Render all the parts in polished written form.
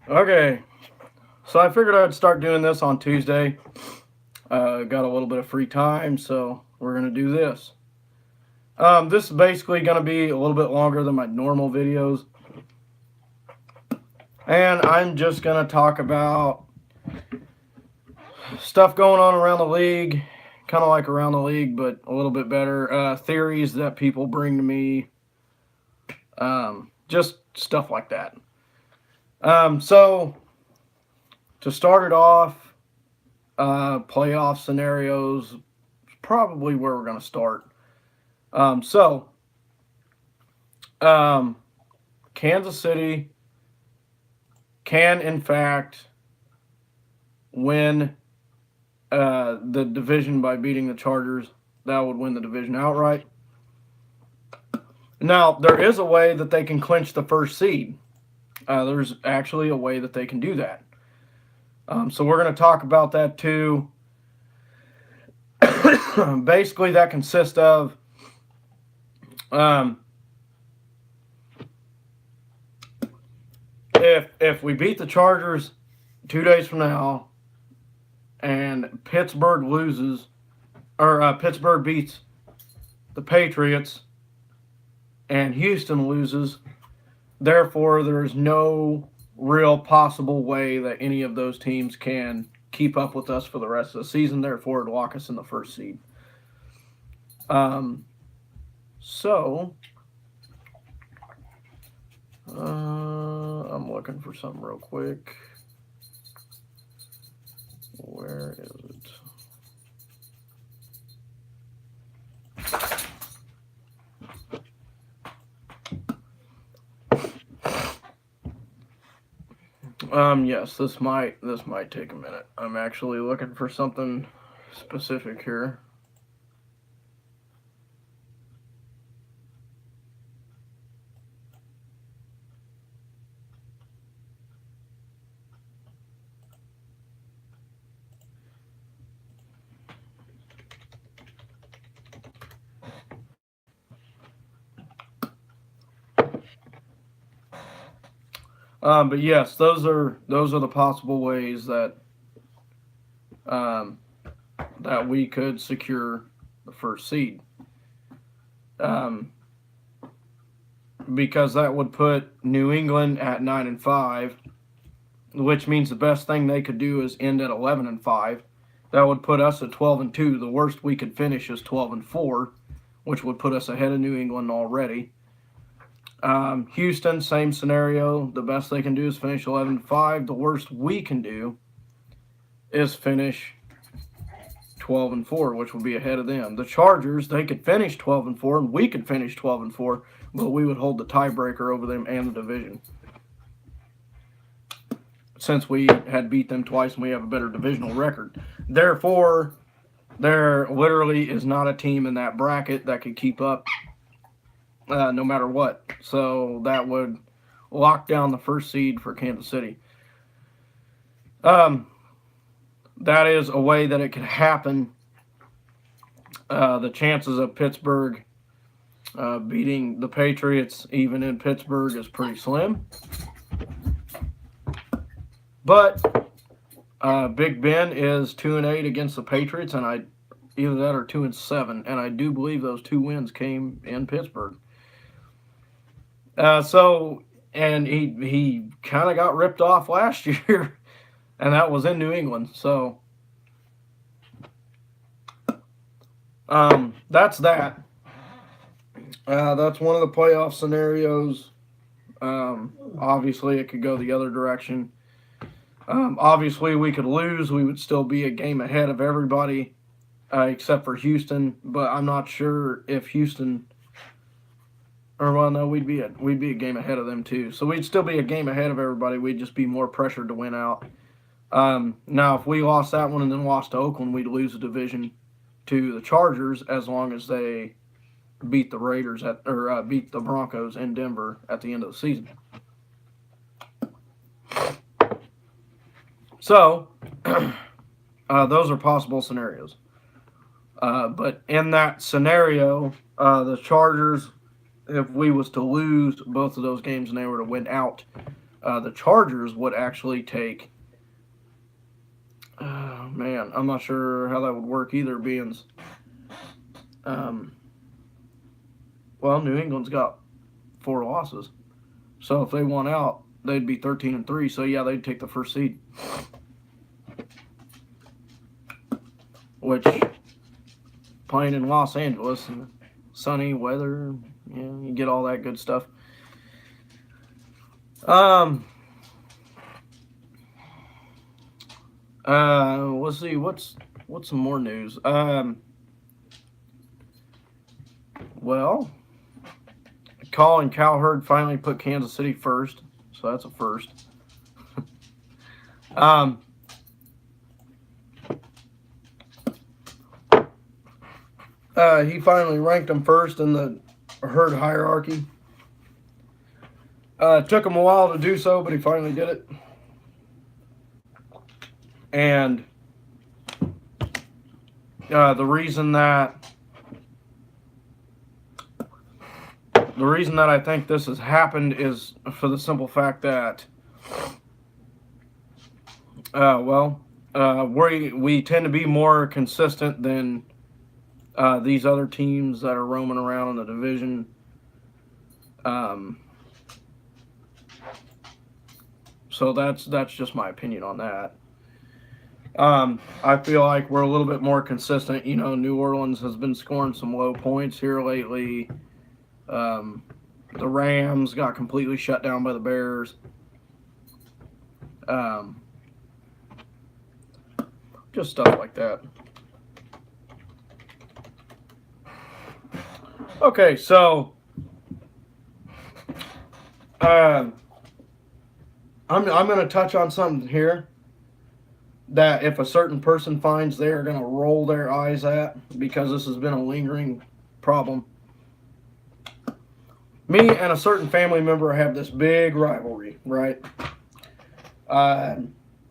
Okay, so I figured I'd start doing this on Tuesday. Got a little bit of free time, so we're gonna do this. This is basically gonna be a little bit longer than my normal videos, and I'm just gonna talk about stuff going on around the league, kind of like around the league, but a little bit better. Theories that people bring to me, just stuff like that. So to start it off, playoff scenarios is probably where we're going to start. So, um, Kansas City can, in fact, win the division by beating the Chargers. That would win the division outright. Now, there is a way that they can clinch the first seed. There's actually a way that they can do that. So we're going to talk about that too. Basically, that consists of if we beat the Chargers 2 days from now, and Pittsburgh loses, or Pittsburgh beats the Patriots, and Houston loses, therefore there's no real possible way that any of those teams can keep up with us for the rest of the season. Therefore, it'd lock us in the first seed. So I'm looking for something real quick. Where is it? Yes, this might take a minute. I'm actually looking for something specific here. But yes, those are the possible ways that that we could secure the first seed. Um, because that would put New England at 9-5, which means the best thing they could do is end at 11-5. That would put us at 12-2. The worst we could finish is 12-4, which would put us ahead of New England already. Houston, same scenario. The best they can do is finish 11-5. The worst we can do is finish 12-4, which would be ahead of them. The Chargers, they could finish 12-4, and we could finish 12-4, but we would hold the tiebreaker over them and the division. Since we had beat them twice and we have a better divisional record. Therefore, there literally is not a team in that bracket that could keep up no matter what. So that would lock down the first seed for Kansas City. That is a way that it could happen. The chances of Pittsburgh beating the Patriots, even in Pittsburgh, is pretty slim. But Big Ben is 2-8 against the Patriots, and either that or 2-7, and I do believe those 2 wins came in Pittsburgh. And he kind of got ripped off last year, and that was in New England. So that's that. That's one of the playoff scenarios. Obviously, it could go the other direction. Obviously, we could lose. We would still be a game ahead of everybody, except for Houston. But I'm not sure if Houston, or well, no, we'd be a game ahead of them too. So we'd still be a game ahead of everybody. We'd just be more pressured to win out. Now, if we lost that one and then lost to Oakland, we'd lose the division to the Chargers as long as they beat the Raiders beat the Broncos in Denver at the end of the season. So, those are possible scenarios. But in that scenario, the Chargers, if we was to lose both of those games and they were to win out, The Chargers would actually take. Man, I'm not sure how that would work either. Being, well, New England's got 4 losses, so if they won out, they'd be 13-3. So yeah, they'd take the first seed, which playing in Los Angeles and sunny weather, you get all that good stuff. Let's see what's some more news. Well, Colin Cowherd finally put Kansas City first, so that's a first. He finally ranked them first in the herd hierarchy. Took him a while to do so, but he finally did it. And the reason that I think this has happened is for the simple fact that, we tend to be more consistent than these other teams that are roaming around in the division. So that's just my opinion on that. I feel like we're a little bit more consistent. New Orleans has been scoring some low points here lately. The Rams got completely shut down by the Bears. Just stuff like that. Okay, so I'm going to touch on something here that if a certain person finds, they're going to roll their eyes at, because this has been a lingering problem. Me and a certain family member have this big rivalry, right?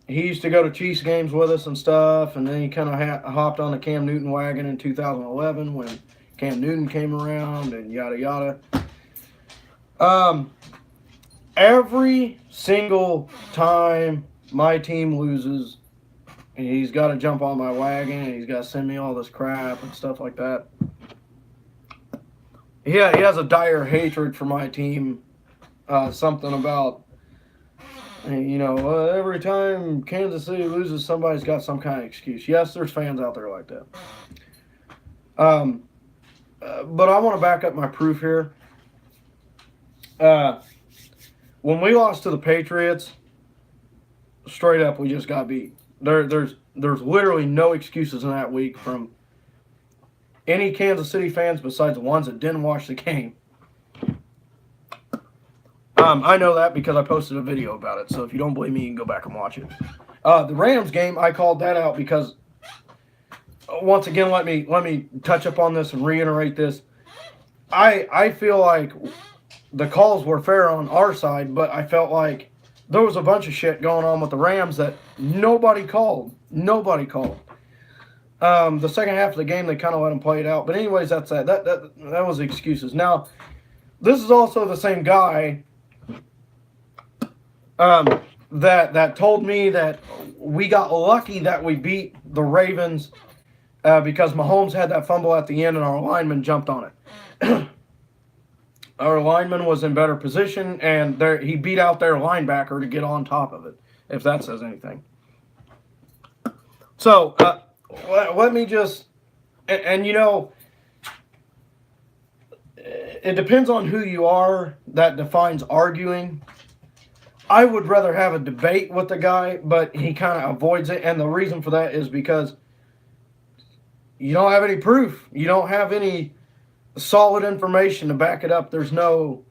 He used to go to Chiefs games with us and stuff, and then he kind of hopped on the Cam Newton wagon in 2011 when Cam Newton came around and yada yada. Every single time my team loses, he's got to jump on my wagon and he's got to send me all this crap and stuff like that. He has a dire hatred for my team. Something about, every time Kansas City loses, somebody's got some kind of excuse. Yes, there's fans out there like that. But I want to back up my proof here. When we lost to the Patriots, straight up, we just got beat. There's literally no excuses in that week from any Kansas City fans besides the ones that didn't watch the game. I know that because I posted a video about it. So if you don't believe me, you can go back and watch it. The Rams game, I called that out because, once again, let me touch up on this and reiterate this. I feel like the calls were fair on our side, but I felt like there was a bunch of shit going on with the Rams that nobody called. Nobody called. The second half of the game, they kind of let them play it out. But anyways, that's that. That was the excuses. Now, this is also the same guy that told me that we got lucky that we beat the Ravens because Mahomes had that fumble at the end and our lineman jumped on it. Our lineman was in better position, and he beat out their linebacker to get on top of it, if that says anything. So, let me just, and it depends on who you are that defines arguing. I would rather have a debate with the guy, but he kind of avoids it, and the reason for that is because you don't have any proof. You don't have any solid information to back it up. So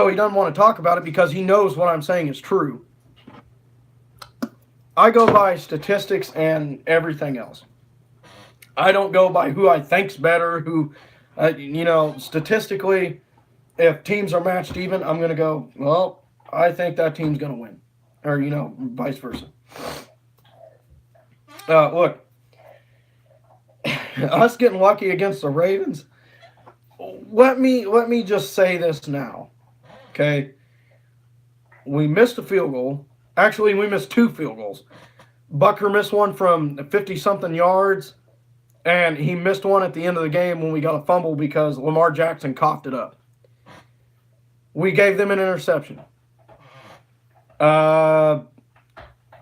he doesn't want to talk about it because he knows what I'm saying is true. I go by statistics and everything else. I don't go by who I think's better, statistically, if teams are matched even, I'm going to go, well, I think that team's going to win. Or, vice versa. Look, us getting lucky against the Ravens, let me just say this now, okay? We missed a field goal. Actually, we missed 2 field goals. Bucker missed one from 50-something yards, and he missed one at the end of the game when we got a fumble because Lamar Jackson coughed it up. We gave them an interception.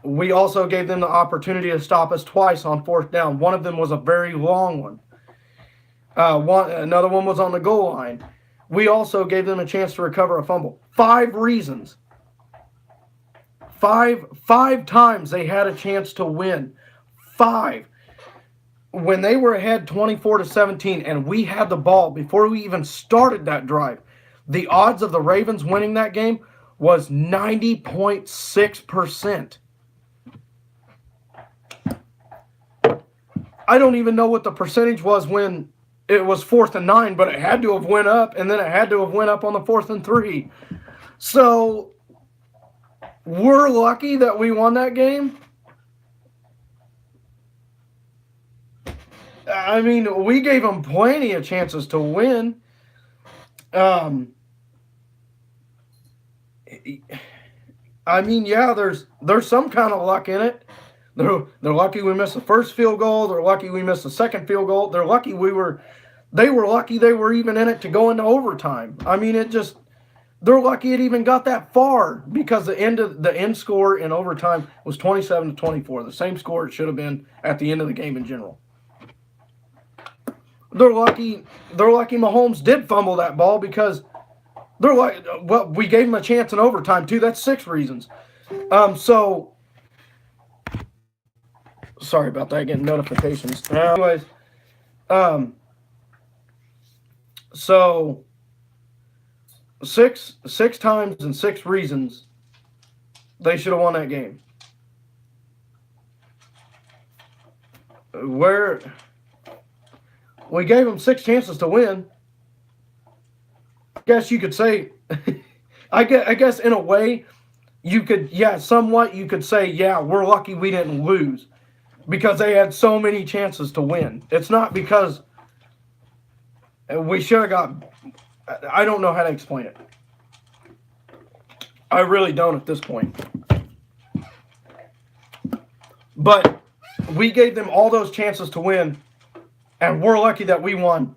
We also gave them the opportunity to stop us twice on 4th down. One of them was a very long one. Another one was on the goal line. We also gave them a chance to recover a fumble. 5 reasons. Five times they had a chance to win. 5. When they were ahead 24-17 and we had the ball before we even started that drive, the odds of the Ravens winning that game was 90.6%. I don't even know what the percentage was when it was 4th and 9, but it had to have went up, and then it had to have went up on the 4th and 3. So we're lucky that we won that game. I mean, we gave them plenty of chances to win. I mean, yeah, there's some kind of luck in it. They're lucky we missed the first field goal. They're lucky we missed the second field goal. They're lucky they were lucky they were even in it to go into overtime. I mean, they're lucky it even got that far because the end score in overtime was 27-24, the same score it should have been at the end of the game in general. They're lucky Mahomes did fumble that ball because we gave him a chance in overtime too. That's 6 reasons. So sorry about that, getting notifications. Anyways, so 6 times and 6 reasons they should have won that game. Where we gave them 6 chances to win. I guess you could say, I guess in a way, you could say, yeah, we're lucky we didn't lose because they had so many chances to win. It's not because we should have got, I don't know how to explain it. I really don't at this point. But we gave them all those chances to win, and we're lucky that we won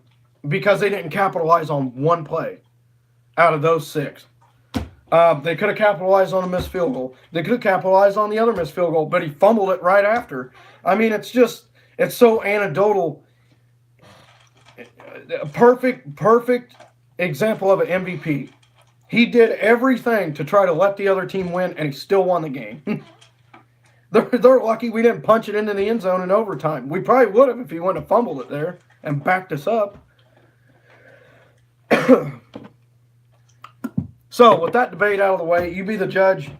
because they didn't capitalize on one play out of those 6. They could have capitalized on a missed field goal. They could have capitalized on the other missed field goal, but he fumbled it right after. I mean, it's so anecdotal. A perfect example of an MVP. He did everything to try to let the other team win, and he still won the game. They're lucky we didn't punch it into the end zone in overtime. We probably would have if he wouldn't have fumbled it there and backed us up. So, with that debate out of the way, you be the judge.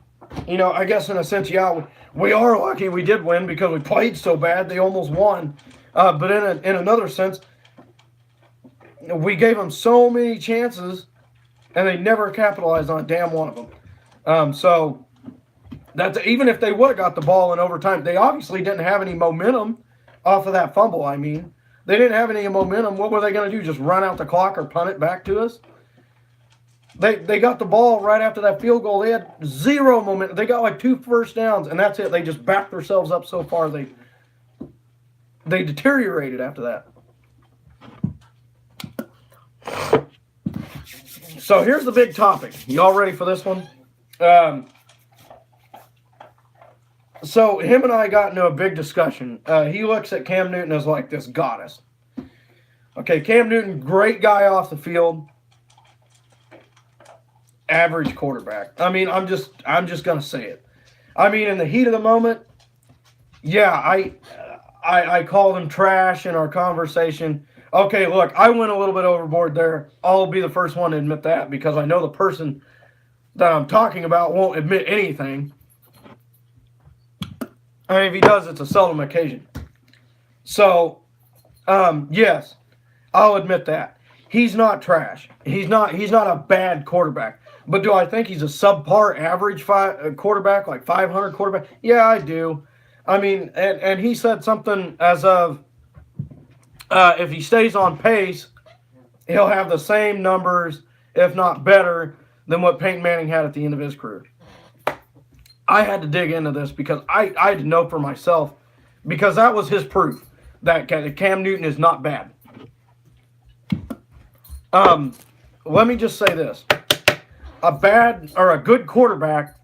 You know, I guess in a sense, yeah, we are lucky we did win because we played so bad they almost won. But in another sense, we gave them so many chances, and they never capitalized on a damn one of them. So, that's even if they would have got the ball in overtime, they obviously didn't have any momentum off of that fumble. I mean, they didn't have any momentum. What were they going to do? Just run out the clock or punt it back to us? They got the ball right after that field goal. They had 0 momentum. They got like 2 first downs, and that's it. They just backed themselves up so far. They deteriorated after that. So here's the big topic. Y'all ready for this one? So him and I got into a big discussion. He looks at Cam Newton as like this goddess. Okay, Cam Newton, great guy off the field. Average quarterback. I mean, I'm just gonna say it. I mean, in the heat of the moment, yeah, I called him trash in our conversation. Okay, look, I went a little bit overboard there. I'll be the first one to admit that because I know the person that I'm talking about won't admit anything. I mean, if he does, it's a seldom occasion. So, yes, I'll admit that. He's not trash. He's not a bad quarterback. But do I think he's a subpar average quarterback, like 500 quarterback? Yeah, I do. I mean, and he said something as of, if he stays on pace, he'll have the same numbers, if not better, than what Peyton Manning had at the end of his career. I had to dig into this because I had to know for myself, because that was his proof that Cam Newton is not bad. Let me just say this. A bad or a good quarterback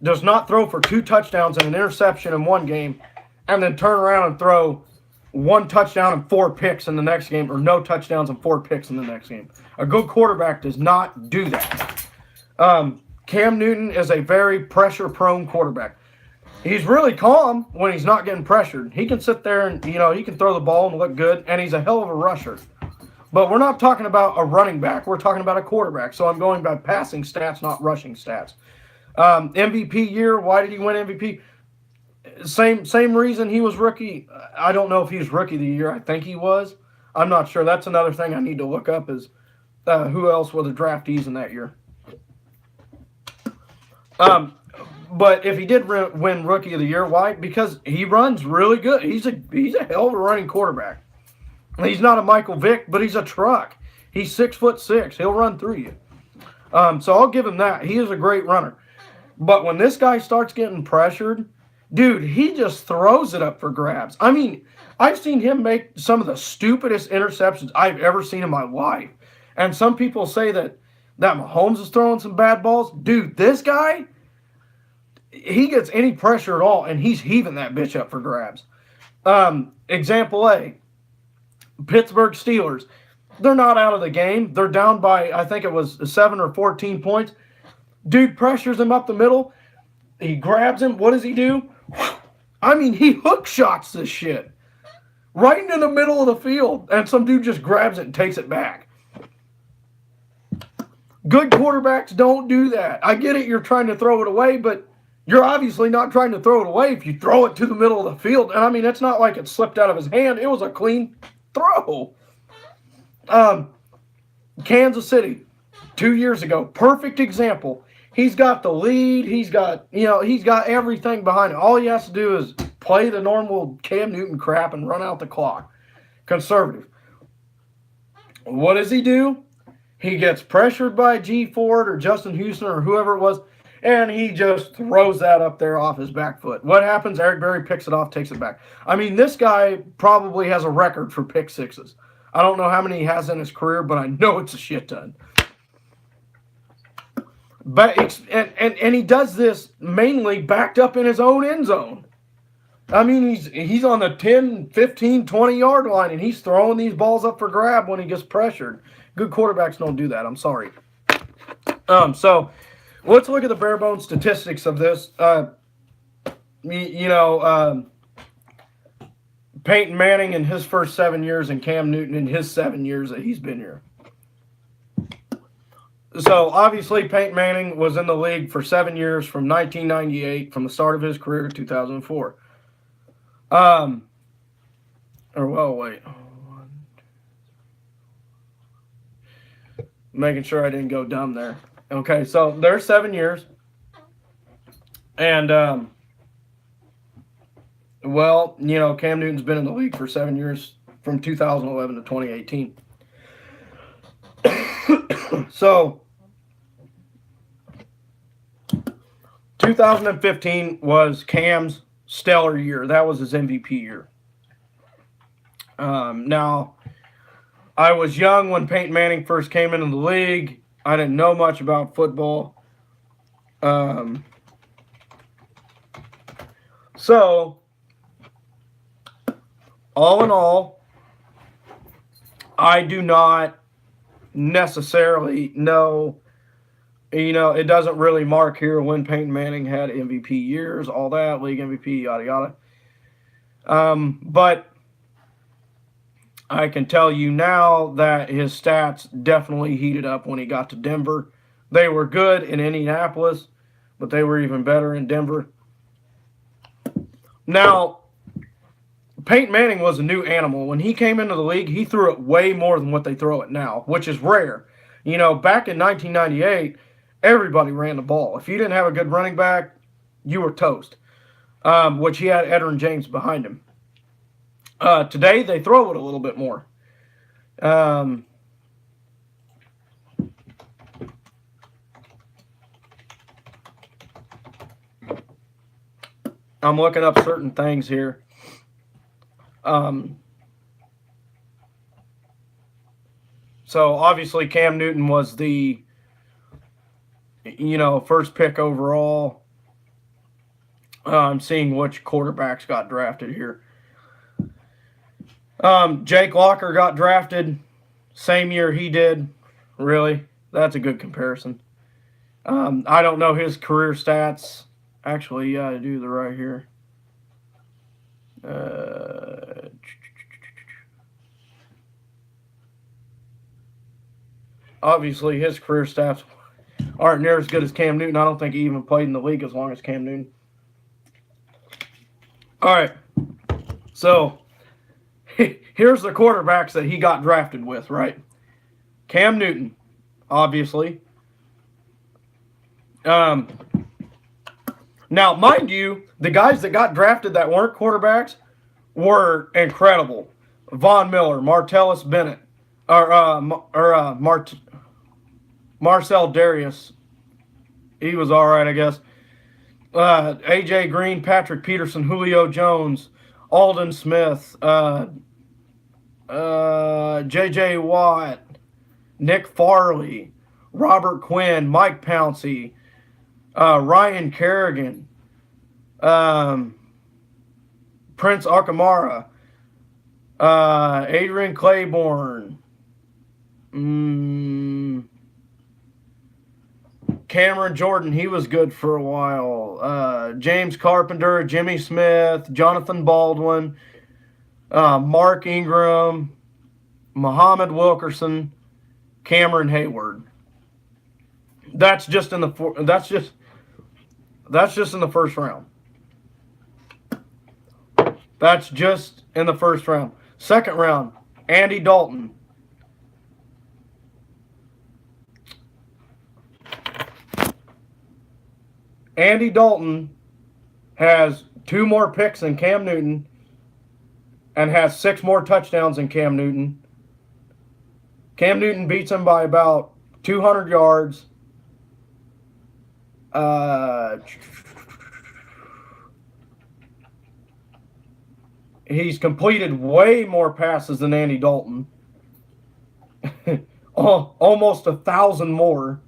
does not throw for 2 touchdowns and an interception in one game and then turn around and throw 1 touchdown and 4 picks in the next game, or no touchdowns and 4 picks in the next game. A good quarterback does not do that. Cam Newton is a very pressure-prone quarterback. He's really calm when he's not getting pressured. He can sit there and, he can throw the ball and look good, and he's a hell of a rusher. But we're not talking about a running back. We're talking about a quarterback. So I'm going by passing stats, not rushing stats. MVP year, why did he win MVP? Same reason he was rookie. I don't know if he was rookie of the year. I think he was. I'm not sure. That's another thing I need to look up is who else were the draftees in that year. But if he did win rookie of the year, why? Because he runs really good. He's a hell of a running quarterback. He's not a Michael Vick, but he's a truck. He's 6'6". He'll run through you. So I'll give him that. He is a great runner. But when this guy starts getting pressured, dude, he just throws it up for grabs. I mean, I've seen him make some of the stupidest interceptions I've ever seen in my life. And some people say that Mahomes is throwing some bad balls. Dude, this guy, he gets any pressure at all, and he's heaving that bitch up for grabs. Example A, Pittsburgh Steelers. They're not out of the game. They're down by, I think it was 7 or 14 points. Dude pressures him up the middle. He grabs him. What does he do? I mean, he hook shots this shit right into the middle of the field, and some dude just grabs it and takes it back. Good quarterbacks don't do that. I get it, you're trying to throw it away, but you're obviously not trying to throw it away if you throw it to the middle of the field. And I mean, it's not like it slipped out of his hand. It was a clean throw. Kansas City, 2 years ago, perfect example. He's got the lead. He's got everything behind it. All he has to do is play the normal Cam Newton crap and run out the clock. Conservative. What does he do? He gets pressured by G. Ford or Justin Houston or whoever it was, and he just throws that up there off his back foot. What happens? Eric Berry picks it off, takes it back. I mean, this guy probably has a record for pick sixes. I don't know how many he has in his career, but I know it's a shit ton. But and he does this mainly backed up in his own end zone. I mean, he's on the 10, 15, 20-yard line, and he's throwing these balls up for grab when he gets pressured. Good quarterbacks don't do that. I'm sorry. So let's look at the bare bones statistics of this. Peyton Manning in his first 7 years and Cam Newton in his 7 years that he's been here. So, obviously, Peyton Manning was in the league for 7 years from 1998, from the start of his career to 2004. Making sure I didn't go dumb there. Okay, so there's 7 years. And, Cam Newton's been in the league for 7 years from 2011 to 2018. So, 2015 was Cam's stellar year. That was his MVP year. Now, I was young when Peyton Manning first came into the league. I didn't know much about football. So, all in all, I do not necessarily know, it doesn't really mark here when Peyton Manning had MVP years, all that, league MVP, yada, yada. But I can tell you now that his stats definitely heated up when he got to Denver. They were good in Indianapolis, but they were even better in Denver. Now, Peyton Manning was a new animal. When he came into the league, he threw it way more than what they throw it now, which is rare. Back in 1998, everybody ran the ball. If you didn't have a good running back, you were toast, which he had Edgerrin James behind him. Today, they throw it a little bit more. I'm looking up certain things here. So obviously Cam Newton was the, first pick overall. I'm seeing which quarterbacks got drafted here. Jake Locker got drafted same year he did. Really? That's a good comparison. I don't know his career stats. Actually, yeah, I do the right here. Obviously, his career stats aren't near as good as Cam Newton. I don't think he even played in the league as long as Cam Newton. All right. So, here's the quarterbacks that he got drafted with, right? Cam Newton, obviously. Now, mind you, the guys that got drafted that weren't quarterbacks were incredible. Von Miller, Martellus Bennett, Marcel Darius. He was all right, I guess. A.J. Green, Patrick Peterson, Julio Jones, Alden Smith, J.J. Watt, Nick Farley, Robert Quinn, Mike Pouncey, Ryan Kerrigan, Prince Akamara, Adrian Claiborne, Cameron Jordan, he was good for a while. James Carpenter, Jimmy Smith, Jonathan Baldwin, Mark Ingram, Muhammad Wilkerson, Cameron Hayward. That's just in the first round. That's just in the first round. Second round, Andy Dalton. Andy Dalton has 2 more picks than Cam Newton and has 6 more touchdowns than Cam Newton. Cam Newton beats him by about 200 yards. He's completed way more passes than Andy Dalton. Almost 1,000 more.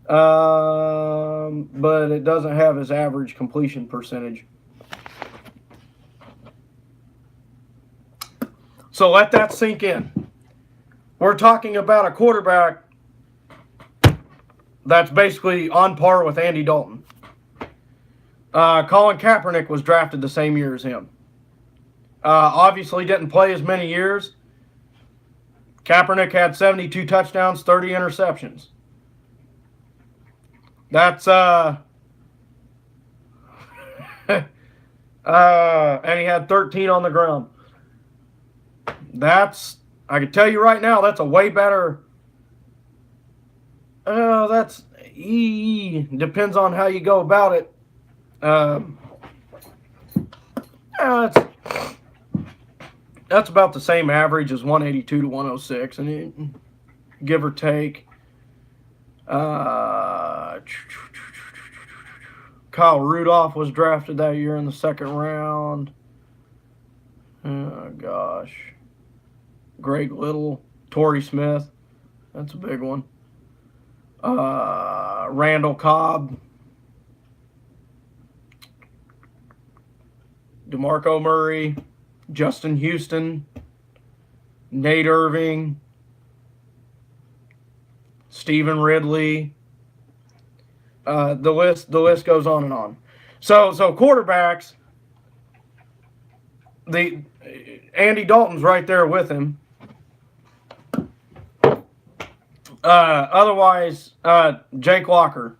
But it doesn't have his average completion percentage. So let that sink in. We're talking about a quarterback that's basically on par with Andy Dalton. Colin Kaepernick was drafted the same year as him. Obviously didn't play as many years. Kaepernick had 72 touchdowns, 30 interceptions. That's and he had 13 on the ground. I can tell you right now, that's a way better. Depends on how you go about it. That's about the same average as 182 to 106, and give or take. Kyle Rudolph was drafted that year in the second round. Oh, gosh. Greg Little, Torrey Smith. That's a big one. Randall Cobb. DeMarco Murray. Justin Houston. Nate Irving. Stephen Ridley. The list goes on and on. So quarterbacks, Andy Dalton's right there with him. Otherwise, Jake Locker.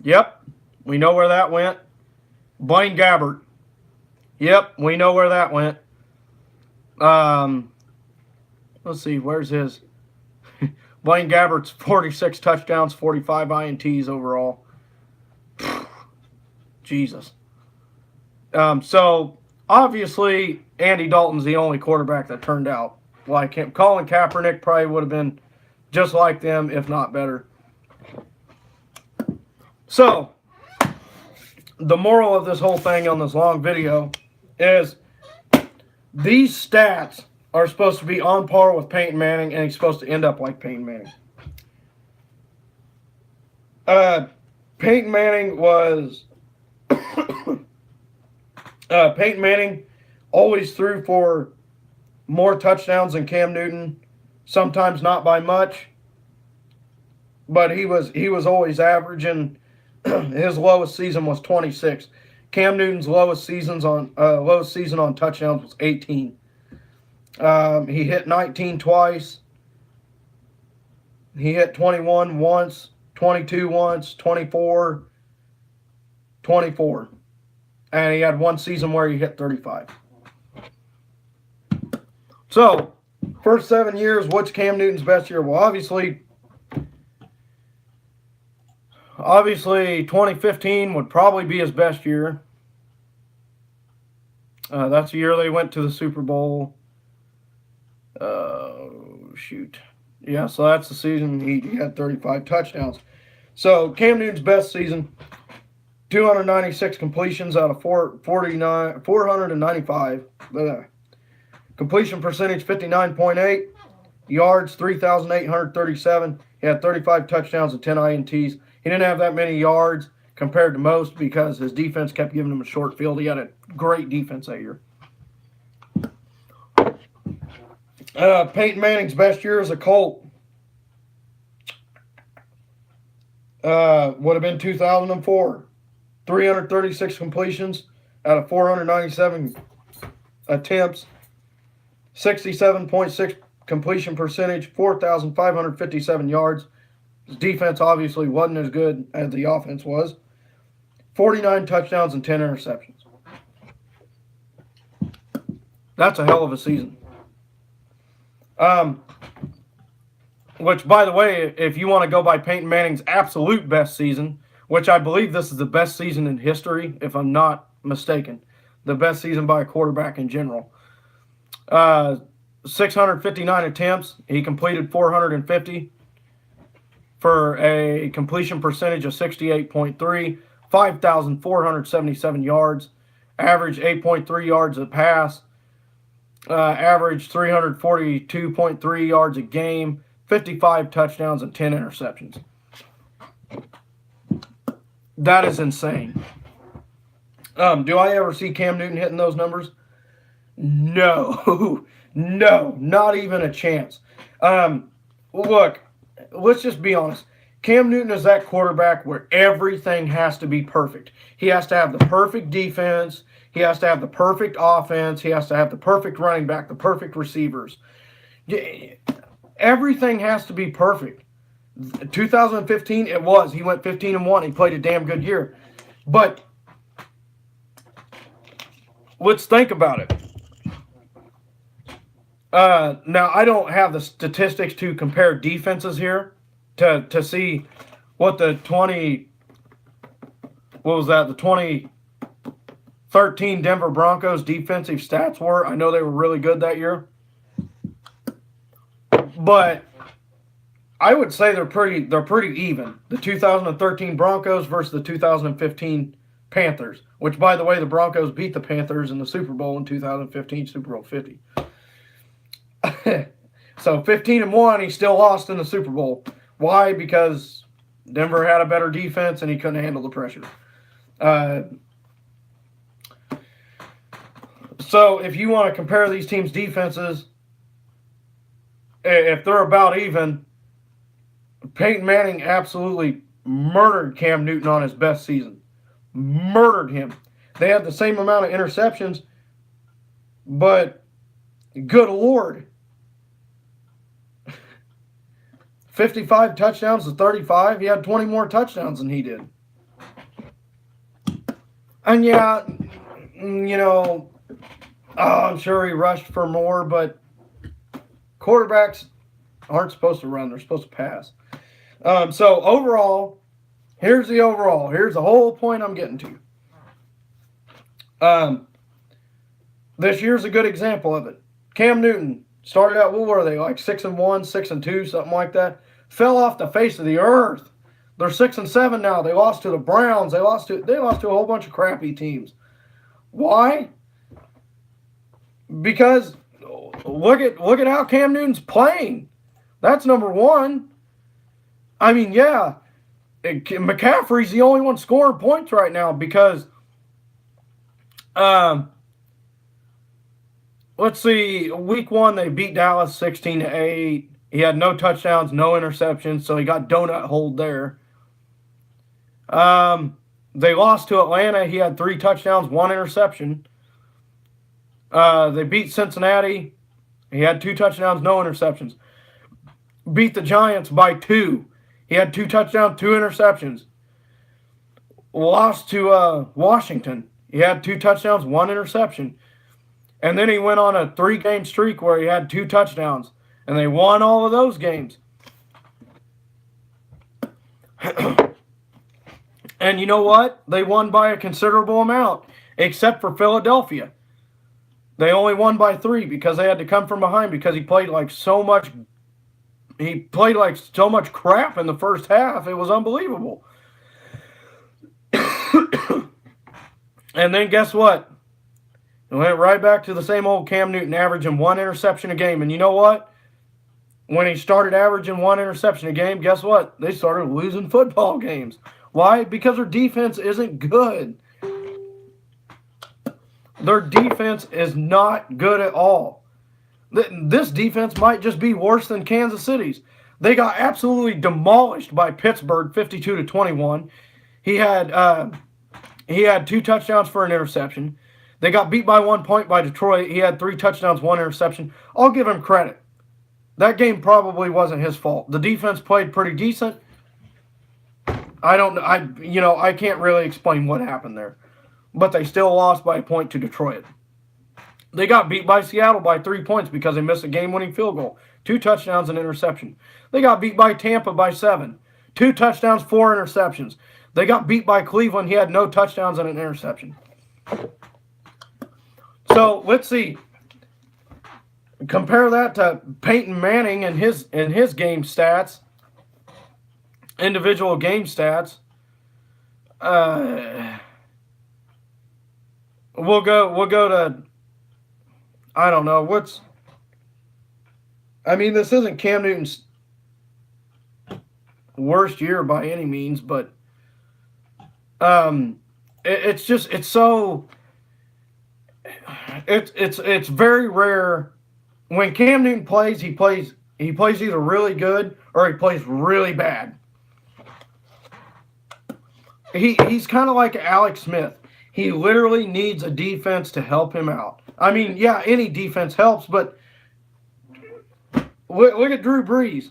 Yep, we know where that went. Blaine Gabbert. Yep, we know where that went. Let's see, where's his? Blaine Gabbert's 46 touchdowns, 45 INTs overall. Jesus. So, obviously, Andy Dalton's the only quarterback that turned out like him. Colin Kaepernick probably would have been just like them, if not better. So, the moral of this whole thing on this long video is these stats are supposed to be on par with Peyton Manning, and he's supposed to end up like Peyton Manning. Peyton Manning was Peyton Manning always threw for more touchdowns than Cam Newton, sometimes not by much, but he was always averaging. His lowest season was 26. Cam Newton's lowest season on touchdowns was 18. He hit 19 twice. He hit 21 once, 22 once, 24, 24. And he had one season where he hit 35. So, first 7 years, what's Cam Newton's best year? Well, obviously 2015 would probably be his best year. That's the year they went to the Super Bowl. Yeah, so that's the season he had 35 touchdowns. So Cam Newton's best season, 296 completions out of 495. Completion percentage 59.8. Yards 3,837. He had 35 touchdowns and 10 INTs. He didn't have that many yards compared to most because his defense kept giving him a short field. He had a great defense that year. Peyton Manning's best year as a Colt would have been 2004. 336 completions out of 497 attempts. 67.6 completion percentage, 4,557 yards. His defense obviously wasn't as good as the offense was. 49 touchdowns and 10 interceptions. That's a hell of a season. Which, by the way, if you want to go by Peyton Manning's absolute best season, which I believe this is the best season in history, if I'm not mistaken, the best season by a quarterback in general. 659 attempts. He completed 450 for a completion percentage of 68.3, 5,477 yards, averaged 8.3 yards a pass, averaged 342.3 yards a game, 55 touchdowns and 10 interceptions. That is insane. Do I ever see Cam Newton hitting those numbers? No. No, not even a chance. Look, let's just be honest. Cam Newton is that quarterback where everything has to be perfect. He has to have the perfect defense. He has to have the perfect offense. He has to have the perfect running back, the perfect receivers. Everything has to be perfect. 2015, it was. He went 15-1. He played a damn good year. But let's think about it. Now, I don't have the statistics to compare defenses here to see what the 2013 Denver Broncos defensive stats were. I know they were really good that year. But I would say they're pretty even. The 2013 Broncos versus the 2015 Panthers, which, by the way, the Broncos beat the Panthers in the Super Bowl in 2015, Super Bowl 50. So 15-1, he still lost in the Super Bowl. Why? Because Denver had a better defense and he couldn't handle the pressure. So if you want to compare these teams' defenses, if they're about even, Peyton Manning absolutely murdered Cam Newton on his best season. Murdered him. They had the same amount of interceptions, but good Lord. 55 touchdowns to 35. He had 20 more touchdowns than he did. And yeah, you know, I'm sure he rushed for more, but quarterbacks aren't supposed to run. They're supposed to pass. So overall, here's the overall. Here's the whole point I'm getting to. This year's a good example of it. Cam Newton started out, what were they, like 6-1, 6-2, something like that? Fell off the face of the earth They're 6-7 now. They lost to the Browns. They lost to a whole bunch of crappy teams. Why? Because look at how Cam Newton's playing. That's number one. I mean, yeah, McCaffrey's the only one scoring points right now because, let's see, week 1 they beat Dallas 16-8. He had no touchdowns, no interceptions, so he got donut holed there. They lost to Atlanta. He had 3 touchdowns, 1 interception. They beat Cincinnati. He had 2 touchdowns, no interceptions. Beat the Giants by 2. He had 2 touchdowns, 2 interceptions. Lost to Washington. He had 2 touchdowns, 1 interception. And then he went on a 3-game streak where he had 2 touchdowns. And they won all of those games. And you know what? They won by a considerable amount, except for Philadelphia. They only won by 3 because they had to come from behind because he played like so much crap in the first half. It was unbelievable. And then guess what? It went right back to the same old Cam Newton averaging 1 interception a game. And you know what? When he started averaging 1 interception a game, guess what? They started losing football games. Why? Because their defense isn't good. Their defense is not good at all. This defense might just be worse than Kansas City's. They got absolutely demolished by Pittsburgh, 52-21. He had 2 touchdowns for an interception. They got beat by 1 point by Detroit. He had 3 touchdowns, 1 interception. I'll give him credit. That game probably wasn't his fault. The defense played pretty decent. I can't really explain what happened there. But they still lost by a point to Detroit. They got beat by Seattle by 3 points because they missed a game-winning field goal. 2 touchdowns and interception. They got beat by Tampa by 7. 2 touchdowns, 4 interceptions. They got beat by Cleveland. He had no touchdowns and an interception. So let's see. Compare that to Peyton Manning and his game stats. Individual game stats. We'll go to, I don't know, this isn't Cam Newton's worst year by any means, but it's very rare when Cam Newton plays, he plays either really good or he plays really bad. He's kind of like Alex Smith. He literally needs a defense to help him out. I mean, yeah, any defense helps, but look at Drew Brees.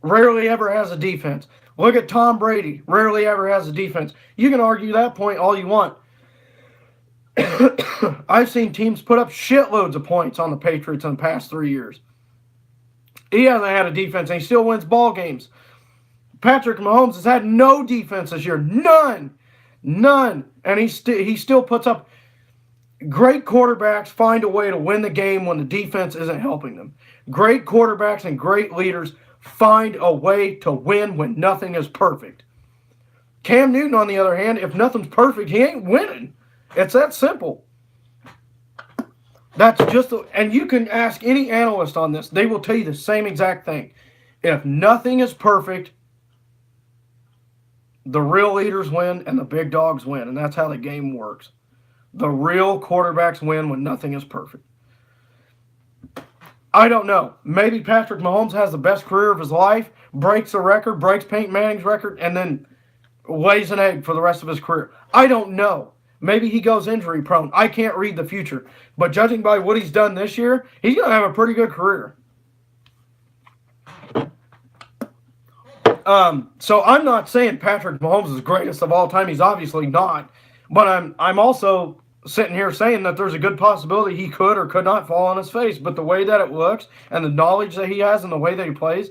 Rarely ever has a defense. Look at Tom Brady. Rarely ever has a defense. You can argue that point all you want. I've seen teams put up shitloads of points on the Patriots in the past 3 years. He hasn't had a defense, and he still wins ball games. Patrick Mahomes has had no defense this year. None. And he still puts up. Great quarterbacks find a way to win the game when the defense isn't helping them. Great quarterbacks and great leaders find a way to win when nothing is perfect. Cam Newton, on the other hand, if nothing's perfect, he ain't winning. It's that simple. And you can ask any analyst on this. They will tell you the same exact thing. If nothing is perfect, the real leaders win and the big dogs win. And that's how the game works. The real quarterbacks win when nothing is perfect. I don't know. Maybe Patrick Mahomes has the best career of his life, breaks a record, breaks Peyton Manning's record, and then lays an egg for the rest of his career. I don't know. Maybe he goes injury prone. I can't read the future. But judging by what he's done this year, he's going to have a pretty good career. So I'm not saying Patrick Mahomes is the greatest of all time. He's obviously not. But I'm also sitting here saying that there's a good possibility he could or could not fall on his face. But the way that it looks and the knowledge that he has and the way that he plays,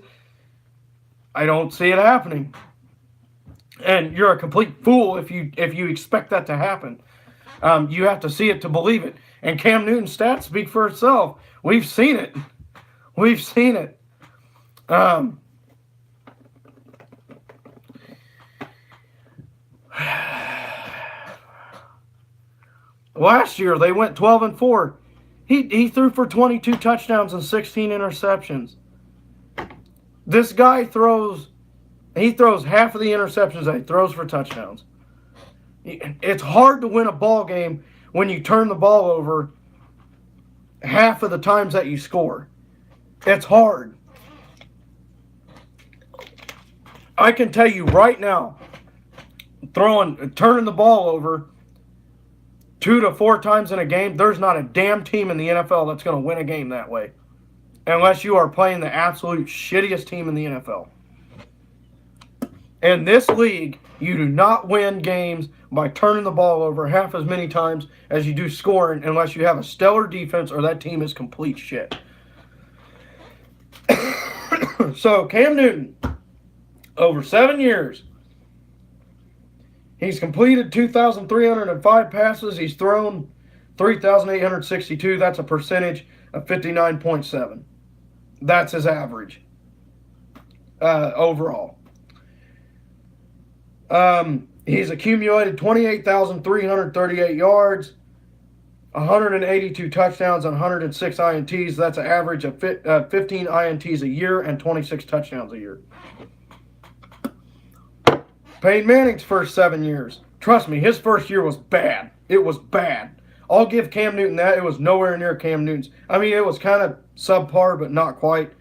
I don't see it happening. And you're a complete fool if you expect that to happen. You have to see it to believe it. And Cam Newton's stats speak for itself. We've seen it. Last year they went 12-4. He threw for 22 touchdowns and 16 interceptions. This guy throws half of the interceptions that he throws for touchdowns. It's hard to win a ball game when you turn the ball over half of the times that you score. It's hard. I can tell you right now, turning the ball over 2 to 4 times in a game, there's not a damn team in the NFL that's going to win a game that way. Unless you are playing the absolute shittiest team in the NFL. In this league, you do not win games by turning the ball over half as many times as you do scoring unless you have a stellar defense or that team is complete shit. So, Cam Newton, over 7 years, he's completed 2,305 passes. He's thrown 3,862. That's a percentage of 59.7. That's his average overall. He's accumulated 28,338 yards, 182 touchdowns, and 106 INTs. That's an average of 15 INTs a year and 26 touchdowns a year. Peyton Manning's first 7 years. Trust me, his first year was bad. It was bad. I'll give Cam Newton that. It was nowhere near Cam Newton's. I mean, it was kind of subpar, but not quite.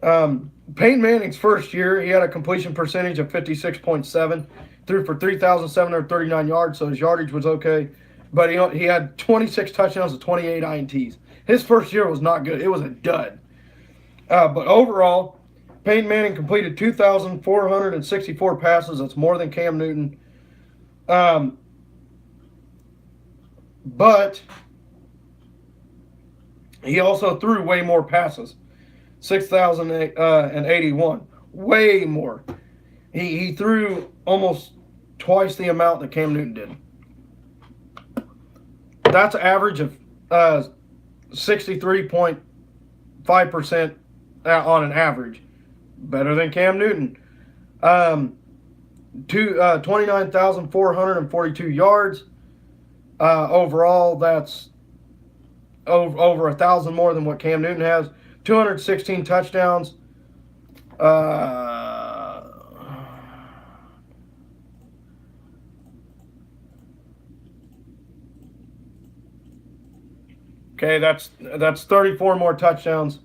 Peyton Manning's first year, he had a completion percentage of 56.7, threw for 3,739 yards, so his yardage was okay. But he had 26 touchdowns and 28 INTs. His first year was not good. It was a dud. But overall, Peyton Manning completed 2,464 passes. That's more than Cam Newton. But he also threw way more passes. 6,081. Way more. He threw almost twice the amount that Cam Newton did. That's an average of 63.5% on an average. Better than Cam Newton. 29,442 yards. Overall, that's over 1,000 more than what Cam Newton has. 216 touchdowns. Okay, that's 34 more touchdowns.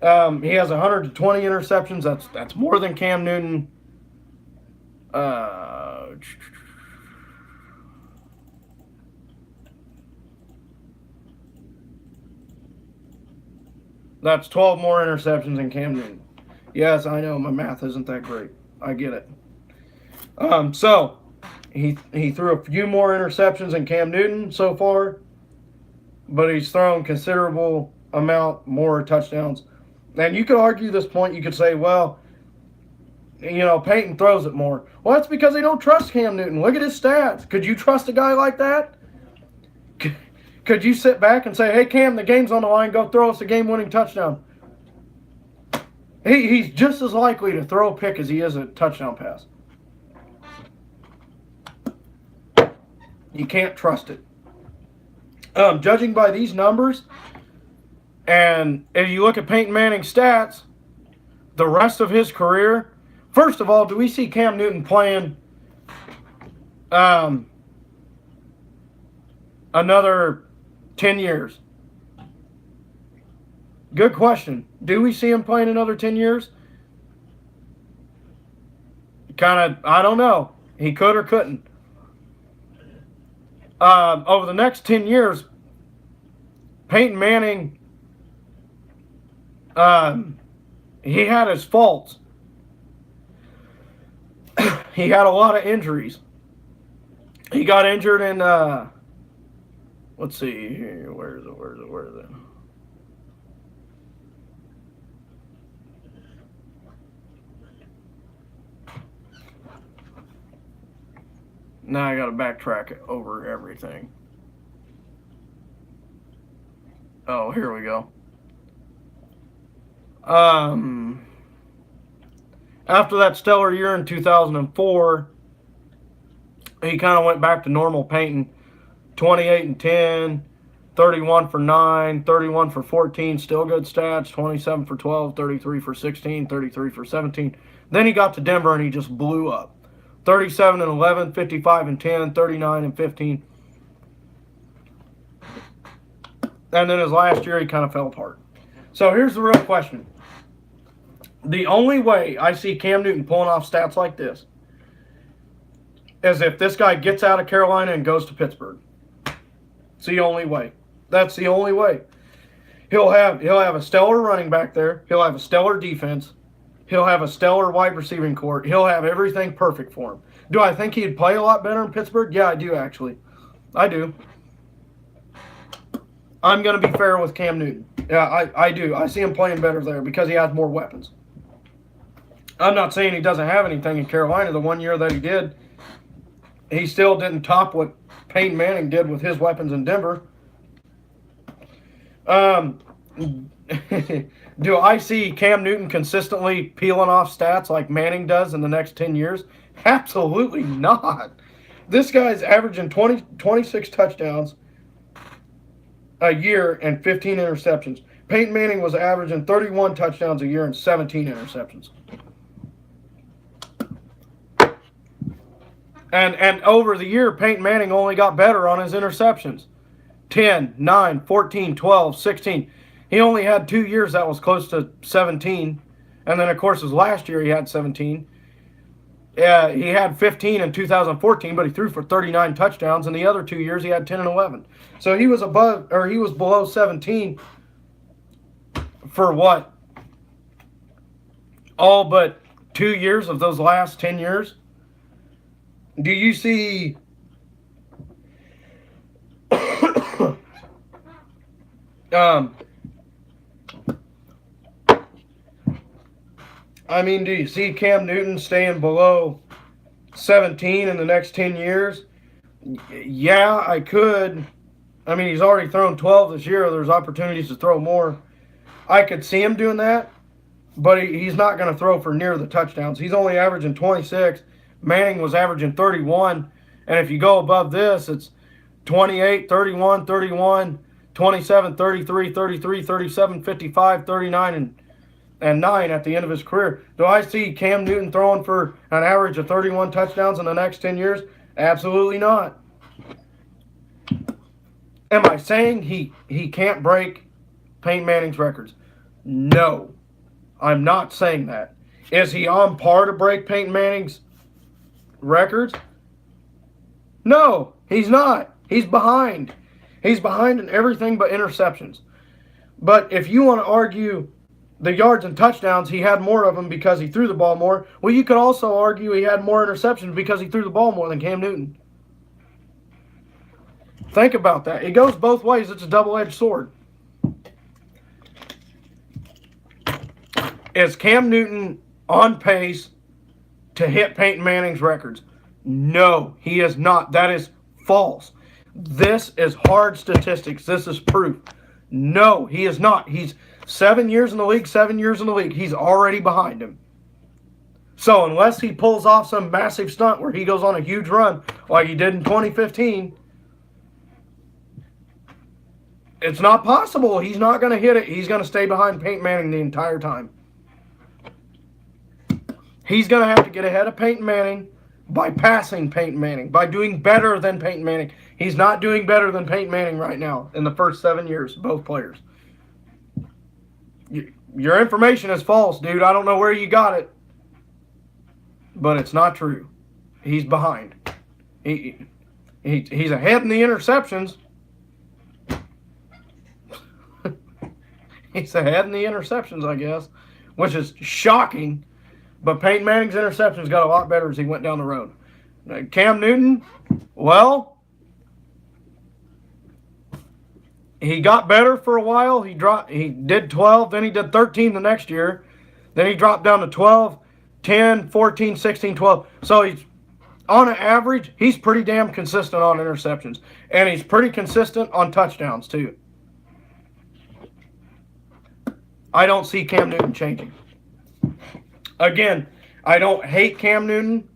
He has 120 interceptions. That's more than Cam Newton. That's 12 more interceptions than Cam Newton. Yes, I know my math isn't that great. I get it. So he threw a few more interceptions than Cam Newton so far, but he's thrown considerable amount more touchdowns. And you could argue this point. You could say, well, Peyton throws it more. Well, that's because they don't trust Cam Newton. Look at his stats. Could you trust a guy like that? Could you sit back and say, hey, Cam, the game's on the line. Go throw us a game-winning touchdown. He's just as likely to throw a pick as he is a touchdown pass. You can't trust it. Judging by these numbers, and if you look at Peyton Manning's stats, the rest of his career, first of all, do we see Cam Newton playing another 10 years? Good question. Do we see him playing another 10 years? I don't know. He could or couldn't. Over the next 10 years, Peyton Manning, he had his faults. He had a lot of injuries. He got injured in, let's see here. Where is it? Now I got to backtrack it over everything. Oh, here we go. After that stellar year in 2004, he kind of went back to normal Peyton. 28 and 10, 31 for 9, 31 for 14, still good stats, 27 for 12, 33 for 16, 33 for 17. Then he got to Denver and he just blew up. 37 and 11, 55 and 10, 39 and 15. And then his last year, he kind of fell apart. So here's the real question. The only way I see Cam Newton pulling off stats like this is if this guy gets out of Carolina and goes to Pittsburgh. It's the only way. That's the only way. He'll have a stellar running back there. He'll have a stellar defense. He'll have a stellar wide receiving corps. He'll have everything perfect for him. Do I think he'd play a lot better in Pittsburgh? Yeah, I do, actually. I do. I'm going to be fair with Cam Newton. Yeah, I do. I see him playing better there because he has more weapons. I'm not saying he doesn't have anything in Carolina. The 1 year that he did, he still didn't top what Peyton Manning did with his weapons in Denver. Do I see Cam Newton consistently peeling off stats like Manning does in the next 10 years? Absolutely not. This guy's averaging 26 touchdowns a year and 15 interceptions. Peyton Manning was averaging 31 touchdowns a year and 17 interceptions. And over the year, Peyton Manning only got better on his interceptions. 10, 9, 14, 12, 16. He only had 2 years that was close to 17. And then, of course, his last year he had 17. He had 15 in 2014, but he threw for 39 touchdowns. And the other 2 years he had 10 and 11. So he was below 17 for what? All but 2 years of those last 10 years? Do you see do you see Cam Newton staying below 17 in the next 10 years? Yeah, I could. He's already thrown 12 this year. There's opportunities to throw more. I could see him doing that, but he's not going to throw for near the touchdowns. He's only averaging 26. Manning was averaging 31. And if you go above this, it's 28, 31, 31, 27, 33, 33, 37, 55, 39, and 9 at the end of his career. Do I see Cam Newton throwing for an average of 31 touchdowns in the next 10 years? Absolutely not. Am I saying he can't break Peyton Manning's records? No, I'm not saying that. Is he on par to break Peyton Manning's records? No, he's not. He's behind. He's behind in everything but interceptions. But if you want to argue the yards and touchdowns, he had more of them because he threw the ball more. Well, you could also argue he had more interceptions because he threw the ball more than Cam Newton. Think about that. It goes both ways. It's a double-edged sword. Is Cam Newton on pace to hit Peyton Manning's records? No, he is not. That is false. This is hard statistics. This is proof. No, he is not. He's 7 years in the league, 7 years in the league. He's already behind him. So unless he pulls off some massive stunt where he goes on a huge run like he did in 2015, it's not possible. He's not going to hit it. He's going to stay behind Peyton Manning the entire time. He's going to have to get ahead of Peyton Manning by passing Peyton Manning, by doing better than Peyton Manning. He's not doing better than Peyton Manning right now in the first 7 years, both players. Your information is false, dude. I don't know where you got it, but it's not true. He's behind. He's ahead in the interceptions. He's ahead in the interceptions, I guess, which is shocking. But Peyton Manning's interceptions got a lot better as he went down the road. Cam Newton, well, he got better for a while. He did 12, then he did 13 the next year. Then he dropped down to 12, 10, 14, 16, 12. So he's, on an average, he's pretty damn consistent on interceptions. And he's pretty consistent on touchdowns, too. I don't see Cam Newton changing. Again, I don't hate Cam Newton.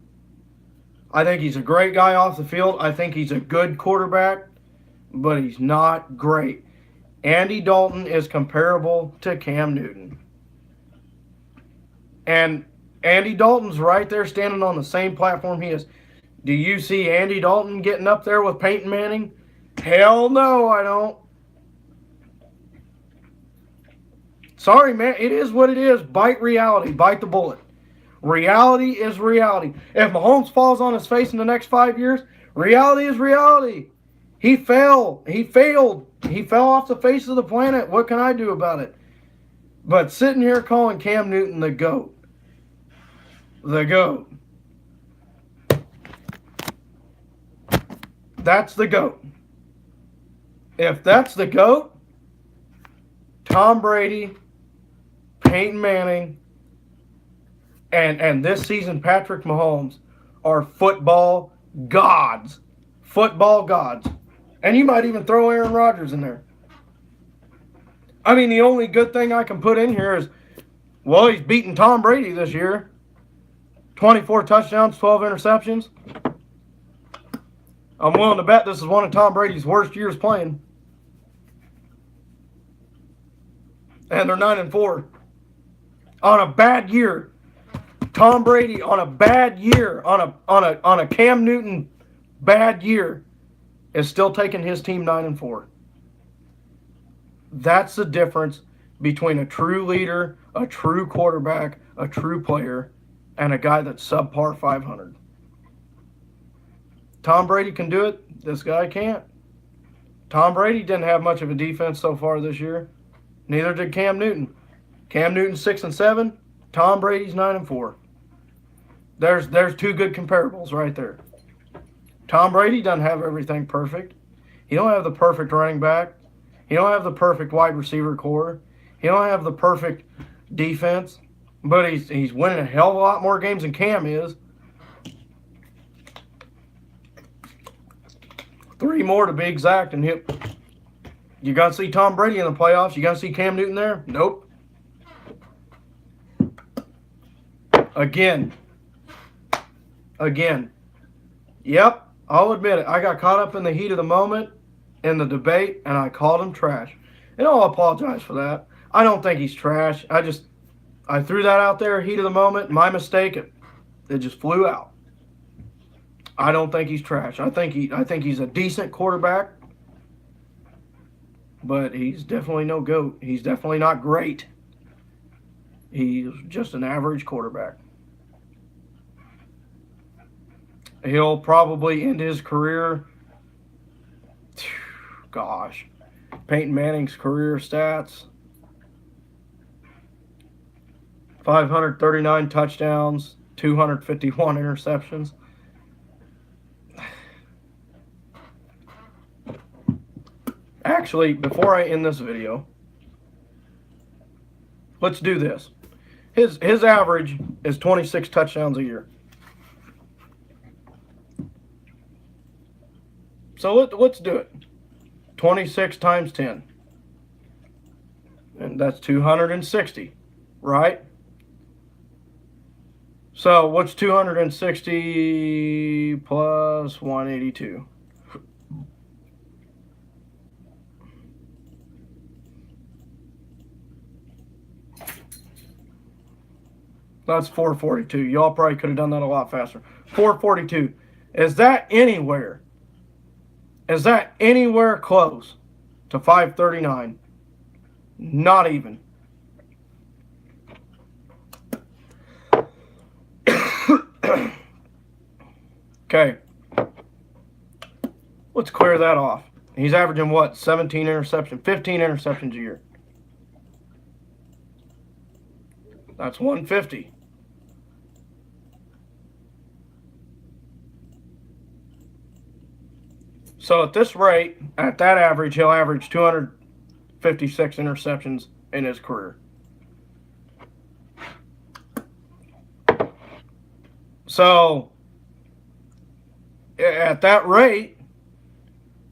I think he's a great guy off the field. I think he's a good quarterback. but he's not great. Andy Dalton is comparable to Cam Newton. And Andy Dalton's right there standing on the same platform he is. Do you see Andy Dalton getting up there with Peyton Manning? Hell no, I don't. Sorry, man. It is what it is. Bite reality. Bite the bullet. Reality is reality. If Mahomes falls on his face in the next 5 years, reality is reality. He fell. He failed. He fell off the face of the planet. What can I do about it? But sitting here calling Cam Newton the GOAT. The GOAT. That's the GOAT. If that's the GOAT, Tom Brady, Peyton Manning, and this season Patrick Mahomes are football gods. Football gods. And you might even throw Aaron Rodgers in there. I mean, the only good thing I can put in here is, well, he's beaten Tom Brady this year. 24 touchdowns, 12 interceptions. I'm willing to bet this is one of Tom Brady's worst years playing. And they're 9-4. On a bad year. Tom Brady on a bad year, on a Cam Newton bad year, is still taking his team 9-4. That's the difference between a true leader, a true quarterback, a true player, and a guy that's subpar 500. Tom Brady can do it. This guy can't. Tom Brady didn't have much of a defense so far this year. Neither did Cam Newton. Cam Newton's 6-7. Tom Brady's 9-4. There's two good comparables right there. Tom Brady doesn't have everything perfect. He don't have the perfect running back. He don't have the perfect wide receiver core. He don't have the perfect defense. But he's winning a hell of a lot more games than Cam is. 3 more to be exact. And you got to see Tom Brady in the playoffs. You got to see Cam Newton there? Nope. Again. Yep, I'll admit it. I got caught up in the heat of the moment in the debate, and I called him trash. And I'll apologize for that. I don't think he's trash. I threw that out there, heat of the moment. My mistake. It just flew out. I don't think he's trash. I think he's a decent quarterback, but he's definitely no GOAT. He's definitely not great. He's just an average quarterback. He'll probably end his career, gosh, Peyton Manning's career stats: 539 touchdowns, 251 interceptions. Actually, before I end this video, let's do this. His average is 26 touchdowns a year. So let's do it. 26 times 10. And that's 260, right? So what's 260 plus 182? That's 442. Y'all probably could have done that a lot faster. 442. Is that anywhere close to 539? Not even. Okay. Let's clear that off. He's averaging what? 15 interceptions a year. That's 150. So at this rate, at that average, he'll average 256 interceptions in his career. So at that rate,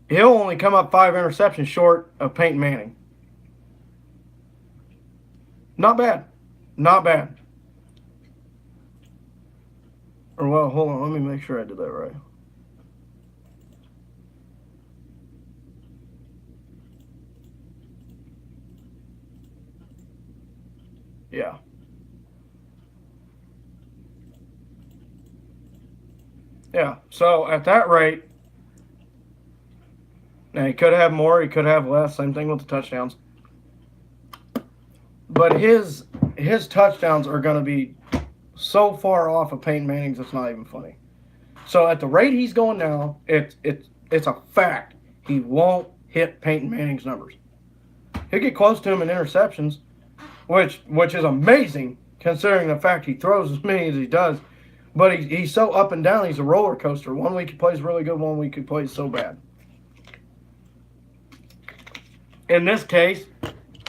he'll only come up 5 interceptions short of Peyton Manning. Not bad. Not bad. Or, well, hold on. Let me make sure I did that right. Yeah. Yeah. So at that rate, now he could have more, he could have less. Same thing with the touchdowns. But his touchdowns are going to be so far off of Peyton Manning's, it's not even funny. So at the rate he's going now, it's a fact he won't hit Peyton Manning's numbers. He'll get close to him in interceptions, which is amazing considering the fact he throws as many as he does. But he's so up and down. He's a roller coaster. 1 week he plays really good. 1 week he plays so bad. In this case,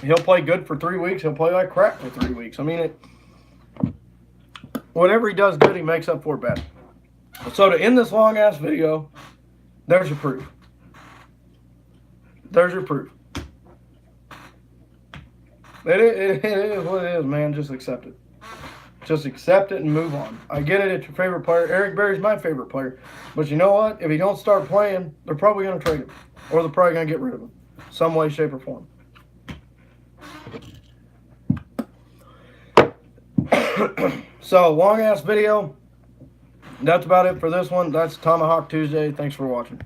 he'll play good for 3 weeks. He'll play like crap for 3 weeks. I mean, whatever he does good, he makes up for bad. So to end this long-ass video, there's your proof. There's your proof. It is what it is, man. Just accept it. Just accept it and move on. I get it. It's your favorite player. Eric Berry's my favorite player. But you know what? If he don't start playing, they're probably going to trade him. Or they're probably going to get rid of him. Some way, shape, or form. So, long-ass video. That's about it for this one. That's Tomahawk Tuesday. Thanks for watching.